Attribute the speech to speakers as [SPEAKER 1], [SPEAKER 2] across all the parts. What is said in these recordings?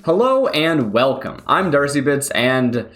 [SPEAKER 1] Hello and welcome. I'm DarcyBits, and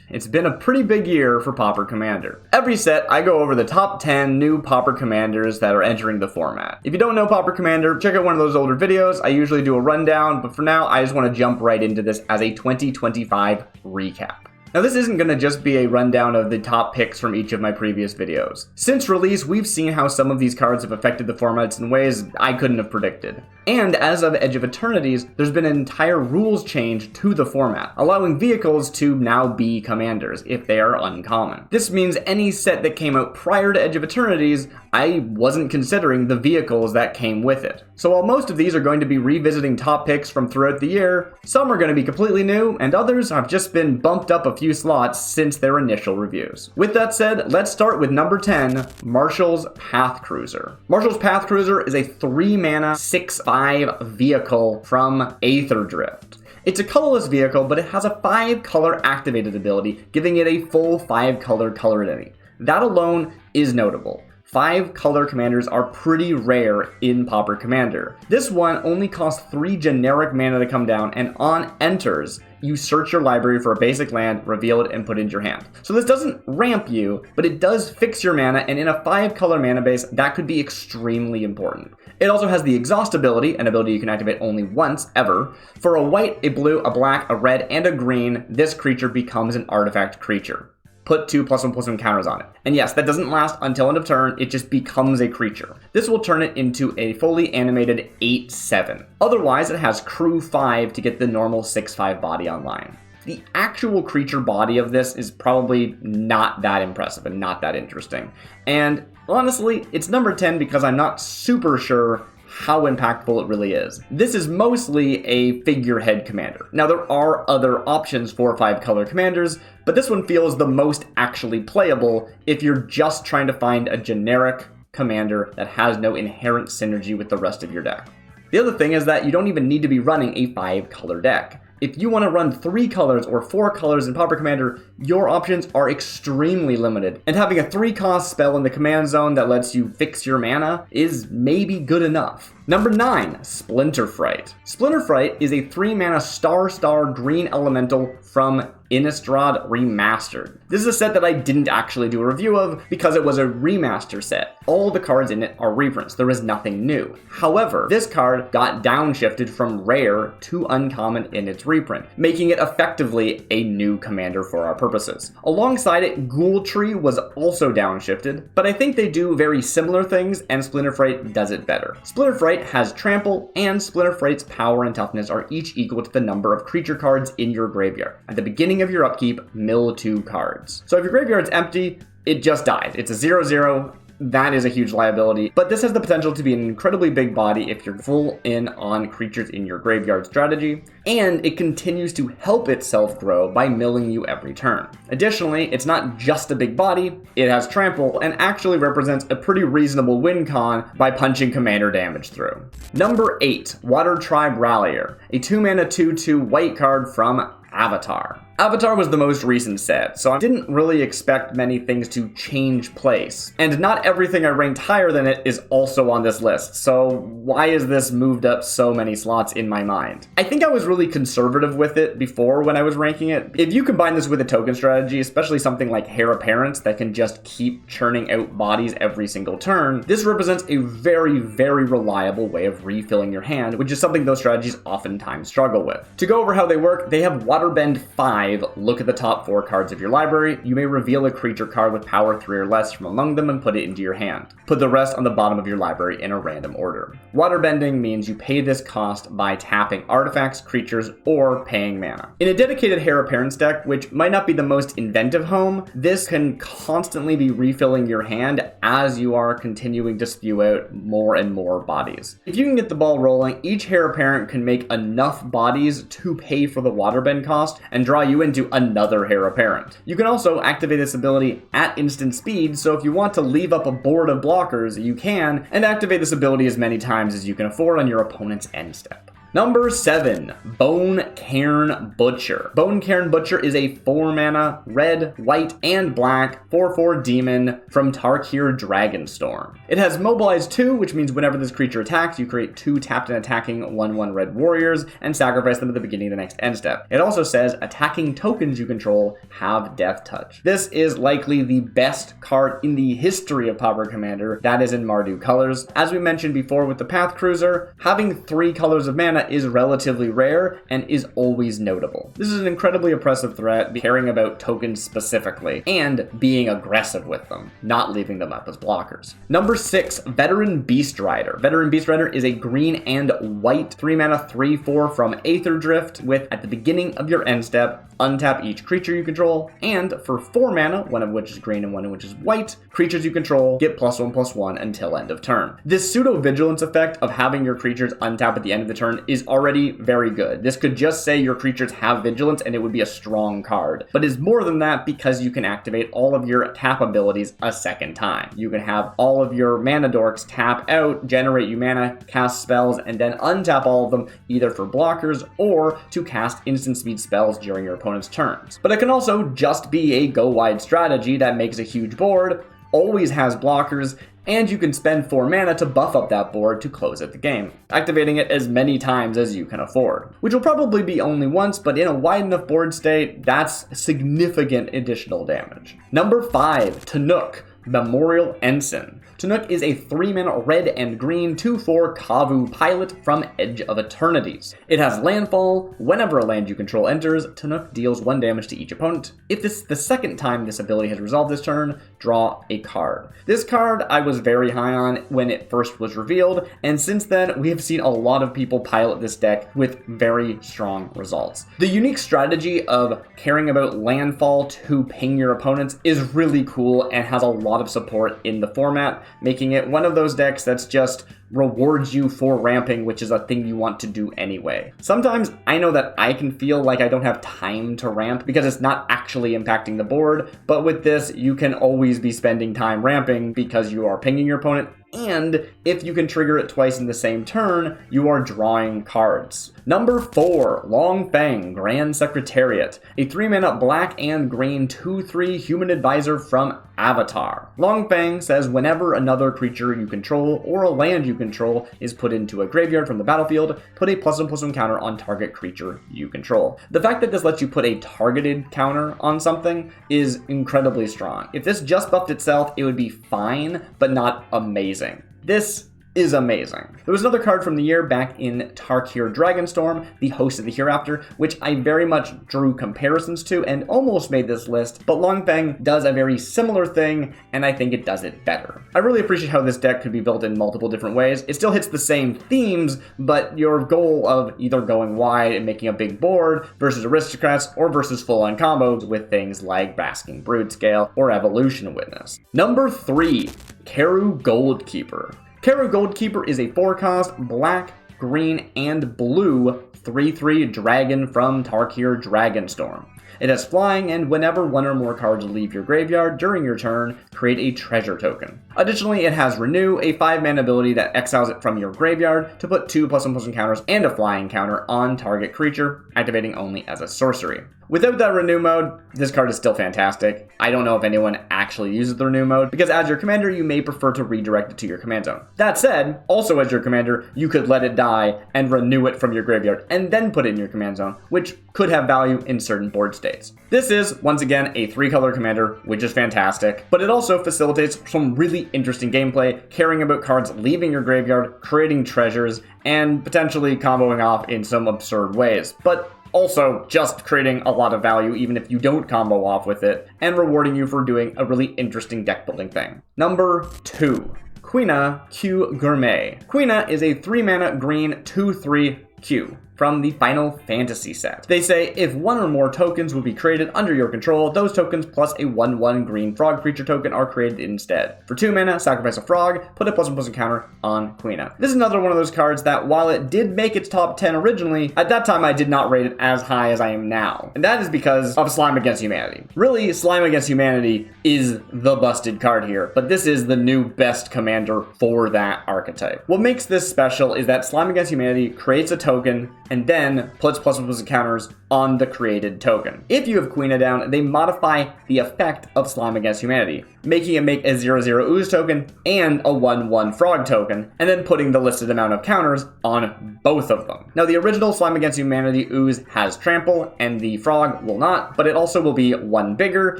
[SPEAKER 1] it's been a pretty big year for Pauper Commander. Every set, I go over the top 10 new Pauper Commanders that are entering the format. If you don't know Pauper Commander, check out one of those older videos. I usually do a rundown, but for now, I just want to jump right into this as a 2025 recap. Now this isn't going to just be a rundown of the top picks from each of my previous videos. Since release, we've seen how some of these cards have affected the formats in ways I couldn't have predicted. And as of Edge of Eternities, there's been an entire rules change to the format, allowing vehicles to now be commanders if they are uncommon. This means any set that came out prior to Edge of Eternities, I wasn't considering the vehicles that came with it. So while most of these are going to be revisiting top picks from throughout the year, some are going to be completely new, and others have just been bumped up a few slots since their initial reviews. With that said, let's start with number 10, Marshall's Path Cruiser. Marshall's Path Cruiser is a 3-mana, 6/5 vehicle from Aether Drift. It's a colorless vehicle, but it has a 5-color activated ability, giving it a full 5-color color identity. That alone is notable. 5-color commanders are pretty rare in Pauper Commander. This one only costs 3 generic mana to come down, and on enters, you search your library for a basic land, reveal it, and put it into your hand. So this doesn't ramp you, but it does fix your mana, and in a 5-color mana base, that could be extremely important. It also has the Exhaust ability, an ability you can activate only once, ever. For a white, a blue, a black, a red, and a green, this creature becomes an artifact creature. Put 2+1/+1 counters on it. And yes, that doesn't last until end of turn, it just becomes a creature. This will turn it into a fully animated 8/7. Otherwise, it has crew 5 to get the normal 6/5 body online. The actual creature body of this is probably not that impressive and not that interesting. And honestly, it's number 10 because I'm not super sure how impactful it really is. This is mostly a figurehead commander. Now there are other options for 5-color commanders, but this one feels the most actually playable if you're just trying to find a generic commander that has no inherent synergy with the rest of your deck. The other thing is that you don't even need to be running a 5-color deck. If you want to run 3 colors or 4 colors in Pauper Commander, your options are extremely limited, and having a 3-cost spell in the command zone that lets you fix your mana is maybe good enough. Number 9, Splinter Fright. Splinter Fright is a 3-mana star green elemental from Innistrad Remastered. This is a set that I didn't actually do a review of because it was a remaster set. All the cards in it are reprints, there is nothing new. However, this card got downshifted from rare to uncommon in its reprint, making it effectively a new commander for our purposes. Alongside it, Ghoul Tree was also downshifted, but I think they do very similar things and Splinter Fright does it better. Splinter Fright has trample, and Splinter Fright's power and toughness are each equal to the number of creature cards in your graveyard. At the beginning of your upkeep, mill 2 cards. So if your graveyard's empty, it just dies. It's a 0/0. That is a huge liability, but this has the potential to be an incredibly big body if you're full in on creatures in your graveyard strategy, and it continues to help itself grow by milling you every turn. Additionally, it's not just a big body, it has trample, and actually represents a pretty reasonable win con by punching commander damage through. Number 8, Water Tribe Rallier, a 2-mana 2/2 white card from Avatar. Avatar was the most recent set, so I didn't really expect many things to change place. And not everything I ranked higher than it is also on this list, so why is this moved up so many slots in my mind? I think I was really conservative with it before when I was ranking it. If you combine this with a token strategy, especially something like Heir Apparent that can just keep churning out bodies every single turn, this represents a very, very reliable way of refilling your hand, which is something those strategies oftentimes struggle with. To go over how they work, they have Waterbend 5. Look at the top 4 cards of your library. You may reveal a creature card with power 3 or less from among them and put it into your hand. Put the rest on the bottom of your library in a random order. Waterbending means you pay this cost by tapping artifacts, creatures, or paying mana. In a dedicated Heir Apparent deck, which might not be the most inventive home, this can constantly be refilling your hand as you are continuing to spew out more and more bodies. If you can get the ball rolling, each Heir Apparent can make enough bodies to pay for the Waterbend cost and draw you into another Heir Apparent. You can also activate this ability at instant speed, so if you want to leave up a board of blockers, you can, and activate this ability as many times as you can afford on your opponent's end step. Number 7, Bone Cairn Butcher. Bone Cairn Butcher is a 4-mana, red, white, and black 4/4 demon from Tarkir Dragonstorm. It has Mobilize 2, which means whenever this creature attacks, you create 2 tapped and attacking 1/1 red warriors and sacrifice them at the beginning of the next end step. It also says attacking tokens you control have Death Touch. This is likely the best card in the history of Pauper Commander that is in Mardu colors. As we mentioned before with the Path Cruiser, having 3 colors of mana is relatively rare and is always notable. This is an incredibly oppressive threat, caring about tokens specifically, and being aggressive with them, not leaving them up as blockers. Number 6, Veteran Beast Rider. Veteran Beast Rider is a green and white 3-mana 3/4 from Aether Drift with, at the beginning of your end step, untap each creature you control, and for 4 mana, one of which is green and one of which is white, creatures you control get +1/+1 until end of turn. This pseudo-vigilance effect of having your creatures untap at the end of the turn is already very good. This could just say your creatures have vigilance and it would be a strong card, but is more than that because you can activate all of your tap abilities a second time. You can have all of your mana dorks tap out, generate you mana, cast spells, and then untap all of them either for blockers or to cast instant speed spells during your opponent's turns. But it can also just be a go wide strategy that makes a huge board, always has blockers, and you can spend 4 mana to buff up that board to close out the game, activating it as many times as you can afford. Which will probably be only once, but in a wide enough board state, that's significant additional damage. Number 5, Tanook, Memorial Ensign. Tanook is a 3-mana red and green 2/4 Kavu pilot from Edge of Eternities. It has Landfall. Whenever a land you control enters, Tanook deals 1 damage to each opponent. If this is the second time this ability has resolved this turn, draw a card. This card I was very high on when it first was revealed, and since then we have seen a lot of people pilot this deck with very strong results. The unique strategy of caring about Landfall to ping your opponents is really cool and has a lot of support in the format, making it one of those decks that's just rewards you for ramping, which is a thing you want to do anyway. Sometimes I know that I can feel like I don't have time to ramp because it's not actually impacting the board, but with this, you can always be spending time ramping because you are pinging your opponent, and if you can trigger it twice in the same turn, you are drawing cards. Number 4, Long Fang, Grand Secretariat, a 3-mana black and green 2/3 human advisor from Avatar. Long Fang says whenever another creature you control or a land you control is put into a graveyard from the battlefield, put a +1/+1 counter on target creature you control. The fact that this lets you put a targeted counter on something is incredibly strong. If this just buffed itself, it would be fine, but not amazing. This is amazing. There was another card from the year back in Tarkir Dragonstorm, the Host of the Hereafter, which I very much drew comparisons to and almost made this list, but Longfang does a very similar thing, and I think it does it better. I really appreciate how this deck could be built in multiple different ways. It still hits the same themes, but your goal of either going wide and making a big board versus Aristocrats or versus full-on combos with things like Basking Broodscale or Evolution Witness. Number 3, Karu Goldkeeper. Karu Goldkeeper is a 4-cost, black, green, and blue 3/3 dragon from Tarkir Dragonstorm. It has flying, and whenever one or more cards leave your graveyard during your turn, create a treasure token. Additionally, it has Renew, a 5-mana ability that exiles it from your graveyard to put 2 +1/+1 counters and a flying counter on target creature, activating only as a sorcery. Without that Renew mode, this card is still fantastic. I don't know if anyone actually uses the Renew mode, because as your commander, you may prefer to redirect it to your command zone. That said, also as your commander, you could let it die and renew it from your graveyard, and then put it in your command zone, which could have value in certain board states. This is, once again, a 3-color commander, which is fantastic, but it also facilitates some really interesting gameplay, caring about cards leaving your graveyard, creating treasures, and potentially comboing off in some absurd ways. But also just creating a lot of value even if you don't combo off with it, and rewarding you for doing a really interesting deck building thing. Number 2, Quina Q Gourmet. Quina is a 3-mana green 2/3 Q. from the Final Fantasy set. They say if one or more tokens will be created under your control, those tokens plus a 1/1 green frog creature token are created instead. For 2 mana, sacrifice a frog, put a +1/+1 counter on Quina. This is another one of those cards that, while it did make its top 10 originally, at that time I did not rate it as high as I am now. And that is because of Slime Against Humanity. Really, Slime Against Humanity is the busted card here, but this is the new best commander for that archetype. What makes this special is that Slime Against Humanity creates a token and then puts +1/+1 counters on the created token. If you have Quina down, they modify the effect of Slime Against Humanity, making it make a 0/0 Ooze token and a 1/1 frog token, and then putting the listed amount of counters on both of them. Now, the original Slime Against Humanity Ooze has trample, and the frog will not, but it also will be 1 bigger,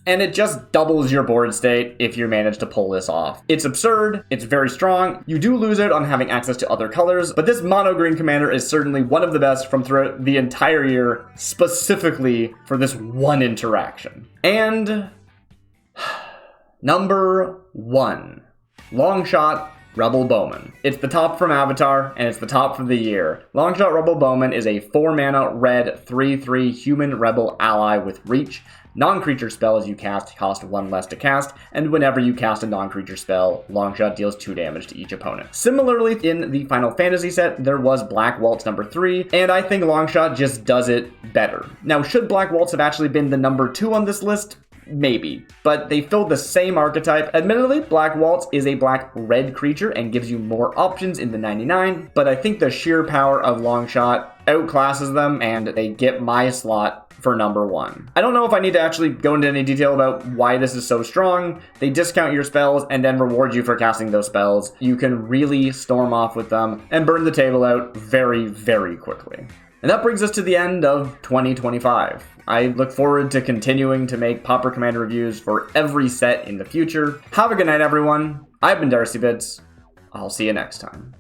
[SPEAKER 1] and it just doubles your board state if you manage to pull this off. It's absurd, it's very strong, you do lose out on having access to other colors, but this mono green commander is certainly one of the best from throughout the entire year, specifically for this one interaction. And number 1, Longshot Rebel Bowman. It's the top from Avatar, and it's the top for the year. Longshot Rebel Bowman is a 4-mana red 3/3 human rebel ally with reach. Non-creature spells you cast cost 1 less to cast, and whenever you cast a non-creature spell, Longshot deals 2 damage to each opponent. Similarly, in the Final Fantasy set, there was Black Waltz number 3, and I think Longshot just does it better. Now, should Black Waltz have actually been the number 2 on this list? Maybe, but they filled the same archetype. Admittedly, Black Waltz is a black-red creature and gives you more options in the 99, but I think the sheer power of Longshot outclasses them, and they get my slot for number 1. I don't know if I need to actually go into any detail about why this is so strong. They discount your spells and then reward you for casting those spells. You can really storm off with them and burn the table out very, very quickly. And that brings us to the end of 2025. I look forward to continuing to make Pauper Commander reviews for every set in the future. Have a good night, everyone. I've been Darcy Bits. I'll see you next time.